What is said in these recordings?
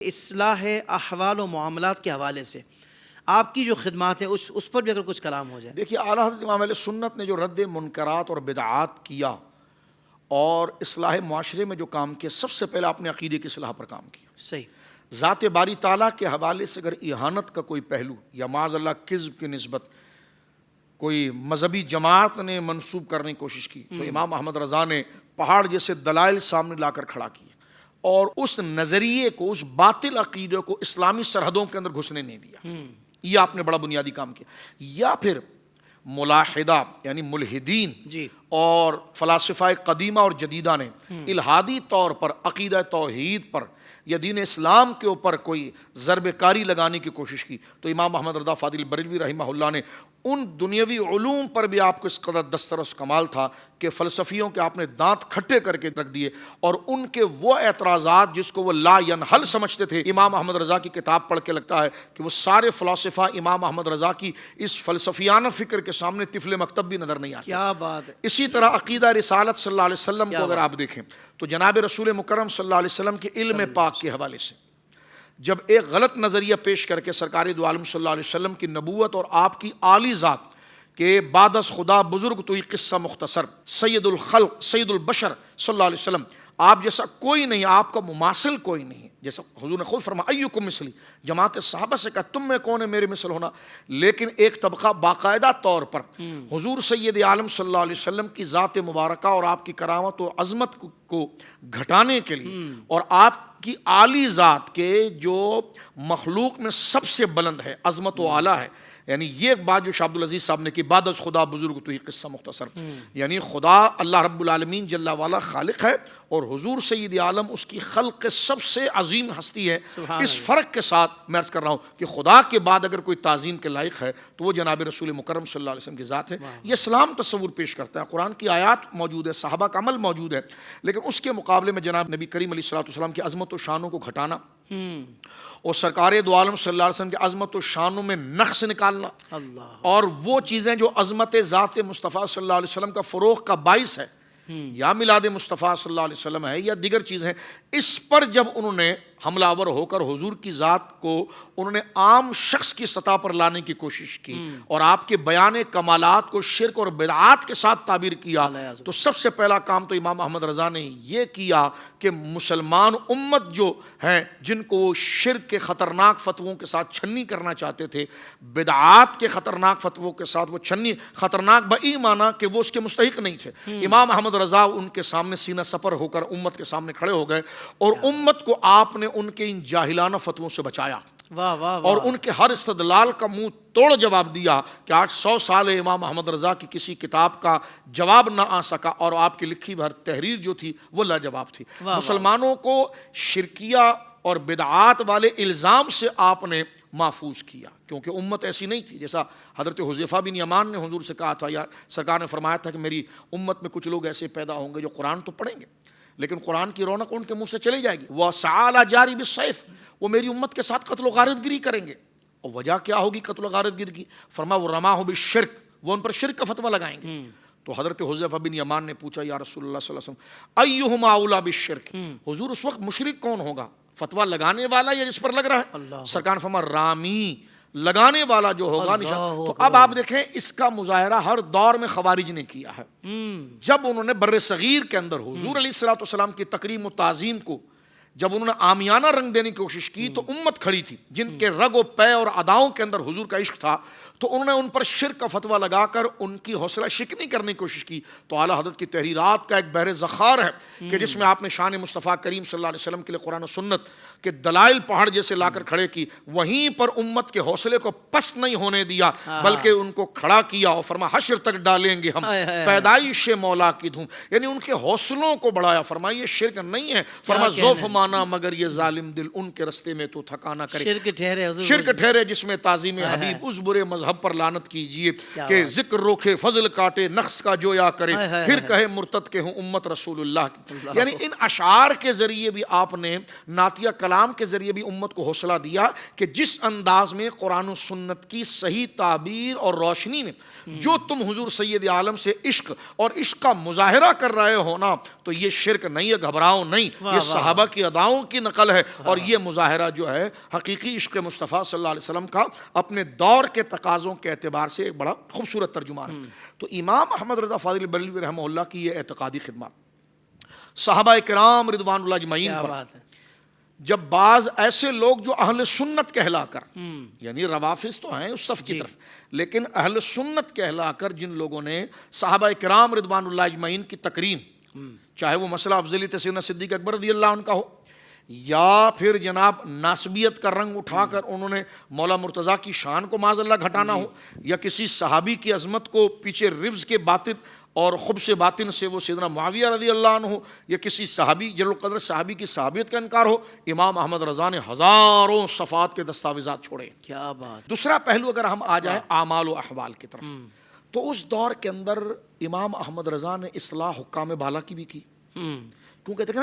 اصلاح احوال و معاملات کے حوالے سے آپ کی جو خدمات ہیں اس پر بھی اگر کچھ کلام ہو جائے۔ دیکھیے اعلیٰ حضرت امام اہل سنت نے جو رد منکرات اور بدعات کیا اور اصلاح معاشرے میں جو کام کیا، سب سے پہلے آپ نے عقیدے کی اصلاح پر کام کیا۔ صحیح۔ ذات باری تعالیٰ کے حوالے سے اگر اہانت کا کوئی پہلو یا معاذ اللہ کذب کی نسبت کوئی مذہبی جماعت نے منسوب کرنے کی کوشش کی تو امام احمد رضا نے پہاڑ جیسے دلائل سامنے لا کر کھڑا کیے اور اس نظریے کو، اس باطل عقیدے کو اسلامی سرحدوں کے اندر گھسنے نہیں دیا۔ یہ آپ نے بڑا بنیادی کام کیا۔ یا پھر ملاحدہ یعنی ملحدین اور فلاسفہ قدیمہ اور جدیدہ نے الہادی طور پر عقیدہ توحید پر یا دین اسلام کے اوپر کوئی ضرب کاری لگانے کی کوشش کی تو امام محمد رضا فاضل بریلوی رحمہ اللہ نے ان دنیاوی علوم پر بھی آپ کو اس قدر دسترس کمال تھا کہ فلسفیوں کے آپ نے دانت کھٹے کر کے رکھ دیے اور ان کے وہ اعتراضات جس کو وہ لا ینحل سمجھتے تھے، امام احمد رضا کی کتاب پڑھ کے لگتا ہے کہ وہ سارے فلاسفہ امام احمد رضا کی اس فلسفیانہ فکر کے سامنے طفل مکتب بھی نظر نہیں آتے۔ کیا بات ہے۔ اسی طرح عقیدہ رسالت صلی اللہ علیہ وسلم کو اگر آپ دیکھیں تو جناب رسول مکرم صلی اللہ علیہ وسلم کے علم پاک کے حوالے سے جب ایک غلط نظریہ پیش کر کے سرکار دو عالم صلی اللہ علیہ وسلم کی نبوت اور آپ کی عالی ذات کہ بعد از خدا بزرگ تو یہ قصہ مختصر، سید الخلق سید البشر صلی اللہ علیہ وسلم، آپ جیسا کوئی نہیں، آپ کا مماثل کوئی نہیں، جیسا حضور نے خود فرمایا ایکم مثلی، جماعت صحابہ سے کہا تم میں کون ہے میرے مثل ہونا، لیکن ایک طبقہ باقاعدہ طور پر حضور سید عالم صلی اللہ علیہ وسلم کی ذات مبارکہ اور آپ کی کرامت و عظمت کو گھٹانے کے لیے اور آپ کی عالی ذات کے جو مخلوق میں سب سے بلند ہے، عظمت و اعلیٰ ہے، یعنی یہ ایک بات جو شاہ عبدالعزیز صاحب نے کی بعد از خدا بزرگ تو یہ قصہ مختصر، یعنی خدا اللہ رب العالمین جل والا خالق ہے اور حضور سید عالم اس کی خلق سب سے عظیم ہستی ہے۔ اس فرق کے ساتھ میں عرض کر رہا ہوں کہ خدا کے بعد اگر کوئی تعظیم کے لائق ہے تو وہ جناب رسول مکرم صلی اللہ علیہ وسلم کی ذات ہے۔ یہ اسلام تصور پیش کرتا ہے، قرآن کی آیات موجود ہے، صحابہ کا عمل موجود ہے، لیکن اس کے مقابلے میں جناب نبی کریم علیہ الصلوۃ والسلام کی عظمت و شانوں کو گھٹانا اور سرکار دو عالم صلی اللہ علیہ وسلم کی عظمت و شانوں میں نقص نکالنا اور وہ چیزیں جو عظمت ذات مصطفیٰ صلی اللہ علیہ وسلم کا فروغ کا باعث ہے یا میلاد مصطفیٰ صلی اللہ علیہ وسلم ہے یا دیگر چیزیں، اس پر جب انہوں نے حملہ آور ہو کر حضور کی ذات کو انہوں نے عام شخص کی سطح پر لانے کی کوشش کی اور آپ کے بیان کمالات کو شرک اور بدعات کے ساتھ تعبیر کیا تو سب سے پہلا کام تو امام احمد رضا نے یہ کیا کہ مسلمان امت جو ہیں جن کو وہ شرک کے خطرناک فتووں کے ساتھ چھنی کرنا چاہتے تھے، بدعات کے خطرناک فتووں کے ساتھ وہ چھنی، خطرناک بئی معنی کہ وہ اس کے مستحق نہیں تھے، امام احمد رضا ان کے سامنے سینہ سپر ہو کر امت کے سامنے کھڑے ہو گئے اور امت کو آپ نے ان کے ان جاہلانہ فتووں سے بچایا اور ان کے ہر استدلال کا منہ توڑ جواب دیا کہ 800 سال امام احمد رضا کی کسی کتاب کا جواب نہ آ سکا اور آپ کی لکھی ہر تحریر جو تھی وہ لاجواب تھی۔ مسلمانوں کو شرکیہ اور بدعات والے الزام سے آپ نے محفوظ کیا کیونکہ امت ایسی نہیں تھی، جیسا حضرت حذیفہ بن یمان نے حضور سے کہا تھا یا سرکار نے فرمایا تھا کہ میری امت میں کچھ لوگ ایسے پیدا ہوں گے جو قرآن تو پڑھیں گے لیکن قرآن کی رونق ان کے منہ سے چلی جائے گی، وَسَعَالَ جاری بالسیف، وہ میری امت کے ساتھ قتل و غارت گری کریں گے۔ اور وجہ کیا ہوگی قتل و غارت گری کی؟ فرمایا وَرَمَاهُ بِالشِّرْكِ، وہ ان پر شرک کا فتویٰ لگائیں گے۔ تو حضرت حذیفہ بن یمان نے پوچھا یا رسول اللہ صلی اللہ علیہ وسلم اَيُّهُمَا أَوْلَىٰ بِالشِّرْكِ، حضور اس وقت مشرک کون ہوگا، فتویٰ لگانے والا یا جس پر لگ رہا ہے؟ سرکار نے فرمایا رامی، لگانے والا جو ہوگا نشان۔ تو اب آپ دیکھیں اس کا مظاہرہ ہر دور میں خوارج نے کیا ہے۔ جب انہوں نے بر صغیر کے اندر حضور علیہ الصلوۃ والسلام کی تکریم و تعظیم کو جب انہوں نے عامیانہ رنگ دینے کی کوشش کی تو امت کھڑی تھی جن کے رگ و پے اور اداؤں کے اندر حضور کا عشق تھا، تو انہوں نے ان پر شرک کا فتویٰ لگا کر ان کی حوصلہ شکنی کرنے کی کوشش کی۔ تو اعلیٰ حضرت کی تحریرات کا ایک بحر ذخار ہے کہ جس میں آپ نے شان مصطفیٰ کریم صلی اللہ علیہ وسلم کے لیے قرآن و سنت کے دلائل پہاڑ جیسے لا کر کھڑے کی، وہیں پر امت کے حوصلے کو پست نہیں ہونے دیا بلکہ ان کو کھڑا کیا اور فرمایا حشر تک ڈالیں گے ہم پیدائش مولا کی دھوم، یعنی ان کے حوصلوں کو بڑھایا، فرمایا یہ شرک نہیں ہے، فرمایا ذوف مانا مگر یہ ظالم دل ان کے رستے میں تو تھکانا کرے، شرک ٹھہرے جس میں تعظیم حبیب اس برے مذہب مذہب پر لعنت کیجئے کہ ذکر روکے فضل کاٹے نقص کا جویا کرے پھر کہے مرتد کے ہوں امت رسول اللہ کی. یعنی ان اشعار کے ذریعے بھی آپ نے نعتیہ کلام کے ذریعے بھی امت کو حوصلہ دیا کہ جس انداز میں قرآن و سنت کی صحیح تعبیر اور روشنی میں جو تم حضور سید عالم سے عشق اور عشق کا مظاہرہ کر رہے ہو نا تو یہ شرک نہیں ہے, گھبراؤ نہیں, یہ صحابہ کی اداؤں کی نقل ہے اور یہ مظاہرہ جو ہے حقیقی عشق مصطفیٰ صلی اللہ علیہ وسلم کا اپنے دور کے تقاضوں کے اعتبار سے ایک بڑا خوبصورت ترجمان ہے. تو امام احمد رضا فاضل بریلوی رحمہ اللہ کی یہ اعتقادی خدمات صحابہ کرام رضوان اللہ اجمعین پر جب بعض ایسے لوگ جو اہل سنت کہلا کر یعنی روافظ تو ہیں اس صف کی طرف لیکن اہل سنت کہلا کر جن لوگوں نے صحابہ کرام رضوان اللہ اجمعین کی تکریم چاہے وہ مسئلہ افضلیت سیدنا صدیق اکبر رضی اللہ عنہ کا ہو یا پھر جناب ناسبیت کا رنگ اٹھا کر انہوں نے مولا مرتضیٰ کی شان کو معاذ اللہ گھٹانا ہو یا کسی صحابی کی عظمت کو پیچھے رفض کے باطن اور خبث باطن سے وہ سیدنا معاویہ رضی اللہ عنہ ہو یا کسی صحابی جلیل القدر صحابی کی صحابیت کا انکار ہو, امام احمد رضا نے ہزاروں صفات کے دستاویزات چھوڑے. کیا بات. دوسرا پہلو اگر ہم آ جائیں اعمال و احوال کی طرف تو اس دور کے اندر امام احمد رضا نے اصلاح حکام بالا کی بھی کی کیونکہ دیکھیں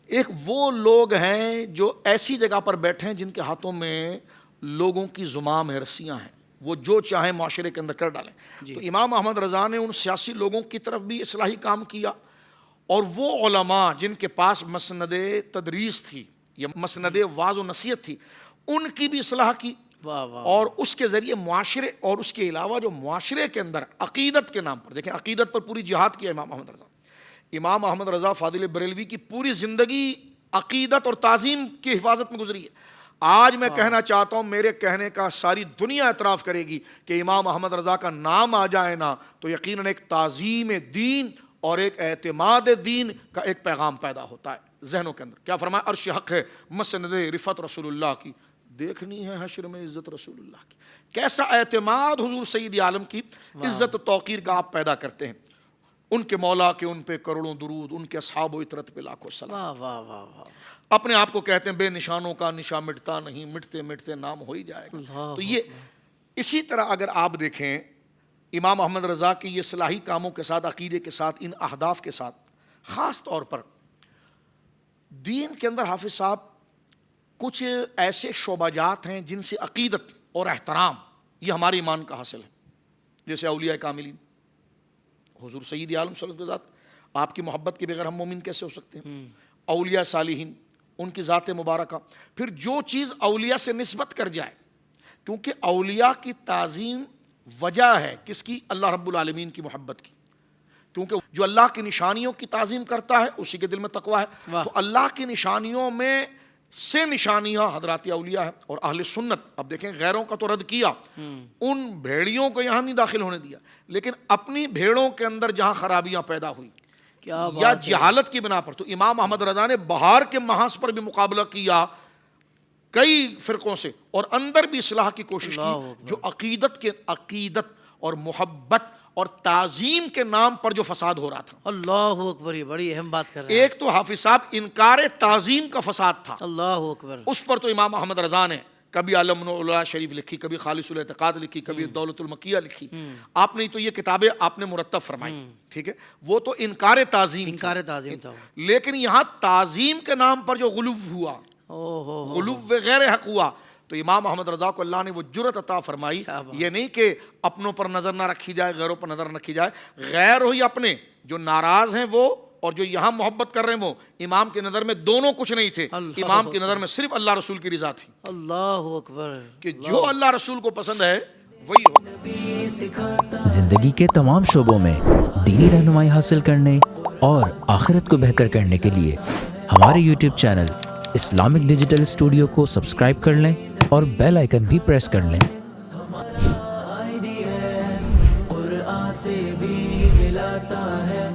ایک وہ لوگ ہیں جو ایسی جگہ پر بیٹھے ہیں جن کے ہاتھوں میں لوگوں کی زمام ہے, رسیاں ہیں, وہ جو چاہیں معاشرے کے اندر کر ڈالیں. تو امام احمد رضا نے ان سیاسی لوگوں کی طرف بھی اصلاحی کام کیا اور وہ علماء جن کے پاس مسند تدریس تھی یا مسند واعظ و نصیحت تھی ان کی بھی اصلاح کی اور اس کے ذریعے معاشرے اور اس کے علاوہ جو معاشرے کے اندر عقیدت کے نام پر دیکھیں عقیدت پر پوری جہاد کیا امام احمد رضا. امام احمد رضا فاضل بریلوی کی پوری زندگی عقیدت اور تعظیم کی حفاظت میں گزری ہے. آج میں کہنا چاہتا ہوں میرے کہنے کا ساری دنیا اعتراف کرے گی کہ امام احمد رضا کا نام آ جائے نا تو یقیناً ایک تعظیم دین اور ایک اعتماد دین کا ایک پیغام پیدا ہوتا ہے ذہنوں کے اندر. کیا فرمایا عرش حق ہے مسند رفعت رسول اللہ کی دیکھنی ہے حشر میں عزت رسول اللہ کی. کیسا اعتماد حضور سید عالم کی عزت و توقیر کا آپ پیدا کرتے ہیں. ان کے مولا کے ان پہ کروڑوں درود, ان کے اصحاب و اطرت پہ لاکھوں سلام. اپنے آپ کو کہتے ہیں بے نشانوں کا نشان مٹتا نہیں, مٹتے مٹتے نام ہو ہی جائے گا. تو یہ اسی طرح اگر آپ دیکھیں امام احمد رضا کی یہ صلاحی کاموں کے ساتھ عقیدے کے ساتھ ان اہداف کے ساتھ خاص طور پر دین کے اندر حافظ صاحب کچھ ایسے شعبہ جات ہیں جن سے عقیدت اور احترام یہ ہمارے ایمان کا حاصل ہے. جیسے اولیاء کاملین حضور سید عالم صلی اللہ علیہ وسلم کے ذات آپ کی محبت کے بغیر ہم مومن کیسے ہو سکتے ہیں. اولیاء صالحین ان کی ذات مبارکہ. پھر جو چیز اولیاء سے نسبت کر جائے کیونکہ اولیاء کی تعظیم وجہ ہے کس کی, اللہ رب العالمین کی محبت کی. کیونکہ جو اللہ کی نشانیوں کی تعظیم کرتا ہے اسی کے دل میں تقویٰ ہے. تو اللہ کی نشانیوں میں سے نشانیاں حضرات اولیاء ہے اور اہل سنت. اب دیکھیں غیروں کا تو رد کیا, ان بھیڑیوں کو یہاں نہیں داخل ہونے دیا, لیکن اپنی بھیڑوں کے اندر جہاں خرابیاں پیدا ہوئی یا جہالت کی بنا پر تو امام احمد رضا نے بہار کے محاذ پر بھی مقابلہ کیا کئی فرقوں سے اور اندر بھی اصلاح کی کوشش کی. جو عقیدت اور محبت اور تعظیم کے نام پر جو فساد ہو رہا تھا. اللہ اکبر, یہ بڑی اہم بات کر رہے ہیں. ایک تو حافظ صاحب انکار تعظیم کا فساد تھا, اللہ اکبر, اس پر تو امام احمد رضا نے کبھی علم العلا شریف لکھی, کبھی خالص الاعتقاد لکھی, کبھی دولت المکیہ لکھی. آپ نے تو یہ کتابیں آپ نے مرتب فرمائی, ٹھیک ہے, وہ تو انکار تعظیم تھا. لیکن یہاں تعظیم کے نام پر جو غلو ہوا, غلو غیر حق ہوا, تو امام احمد رضا کو اللہ نے وہ جرأت عطا فرمائی. یہ نہیں کہ اپنوں پر نظر نہ رکھی جائے, غیروں پر نظر نہ رکھی جائے. غیر ہو یا اپنے, جو ناراض ہیں وہ اور جو یہاں محبت کر رہے ہیں وہ, امام کی نظر میں دونوں کچھ نہیں تھے. امام کی نظر میں صرف اللہ رسول کی رضا تھی. اللہ اکبر, کہ جو اللہ رسول کو پسند ہے وہی ہو. زندگی کے تمام شعبوں میں دینی رہنمائی حاصل کرنے اور آخرت کو بہتر کرنے کے لیے ہمارے YouTube channel Islamic digital studio کو سبسکرائب کر لیں اور بیل آئیکن بھی پریس کر لیں. قرآن سے بھی ملاتا ہے